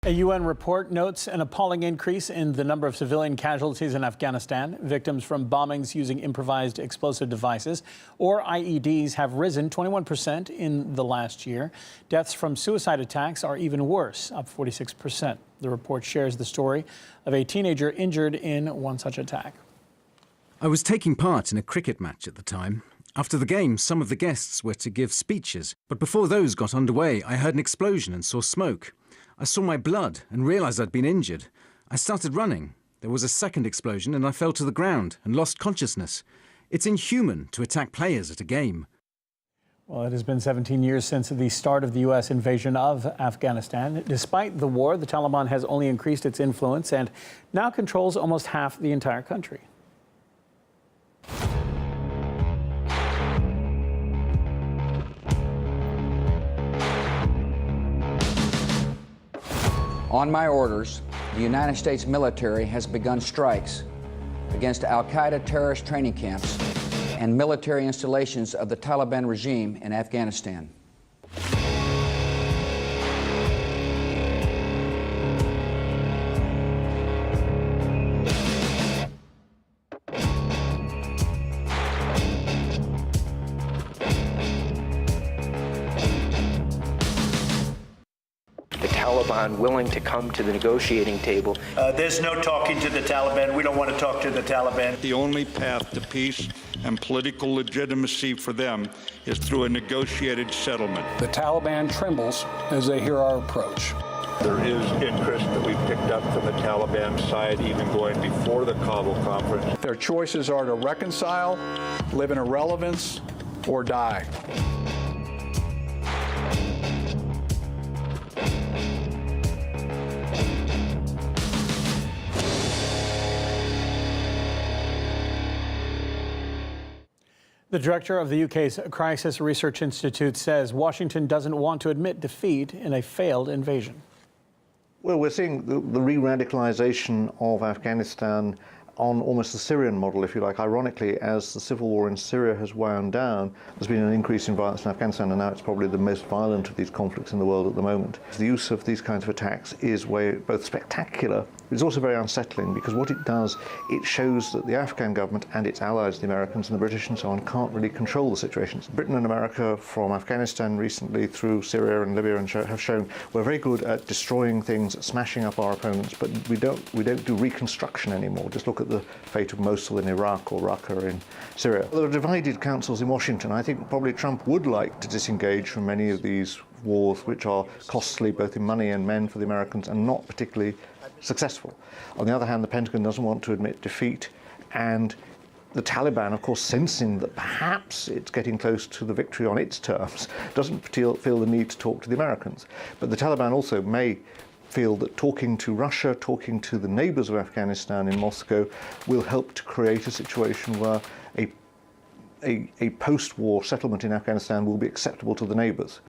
A UN report notes an appalling increase in the number of civilian casualties in Afghanistan. Victims from bombings using improvised explosive devices, or IEDs, have risen 21% in the last year. Deaths from suicide attacks are even worse, up 46%. The report shares the story of a teenager injured in one such attack. I was taking part in a cricket match at the time. After the game, some of the guests were to give speeches, but before those got underway, I heard an explosion and saw smoke. I saw my blood and realised I'd been injured. I started running. There was a second explosion and I fell to the ground and lost consciousness. It's inhuman to attack players at a game. Well, it has been 17 years since the start of the U.S. invasion of Afghanistan. Despite the war, the Taliban has only increased its influence and now controls almost half the entire country. On my orders, the United States military has begun strikes against al-Qaeda terrorist training camps and military installations of the Taliban regime in Afghanistan. Taliban willing to come to the negotiating table. There's no talking to the Taliban. We don't want to talk to the Taliban. The only path to peace and political legitimacy for them is through a negotiated settlement. The Taliban trembles as they hear our approach. There is interest that we've picked up from the Taliban side, even going before the Kabul conference. Their choices are to reconcile, live in irrelevance, or die. The director of the UK's Crisis Research Institute says Washington doesn't want to admit defeat in a failed invasion. Well, we're seeing the re-radicalization of Afghanistan on almost the Syrian model, if you like. Ironically, as the civil war in Syria has wound down, there's been an increase in violence in Afghanistan, and now it's probably the most violent of these conflicts in the world at the moment. The use of these kinds of attacks is both spectacular, but it's also very unsettling, because what it does, it shows that the Afghan government and its allies, the Americans and the British and so on, can't really control the situations. Britain and America, from Afghanistan recently through Syria and Libya, have shown we're very good at destroying things, smashing up our opponents, but we don't do reconstruction anymore. Just look at the fate of Mosul in Iraq or Raqqa in Syria. There are divided councils in Washington. I think probably Trump would like to disengage from many of these wars, which are costly both in money and men for the Americans and not particularly successful. On the other hand, the Pentagon doesn't want to admit defeat, and the Taliban, of course, sensing that perhaps it's getting close to the victory on its terms, doesn't feel the need to talk to the Americans. But the Taliban also may feel that talking to Russia, talking to the neighbors of Afghanistan in Moscow, will help to create a situation where a post-war settlement in Afghanistan will be acceptable to the neighbors.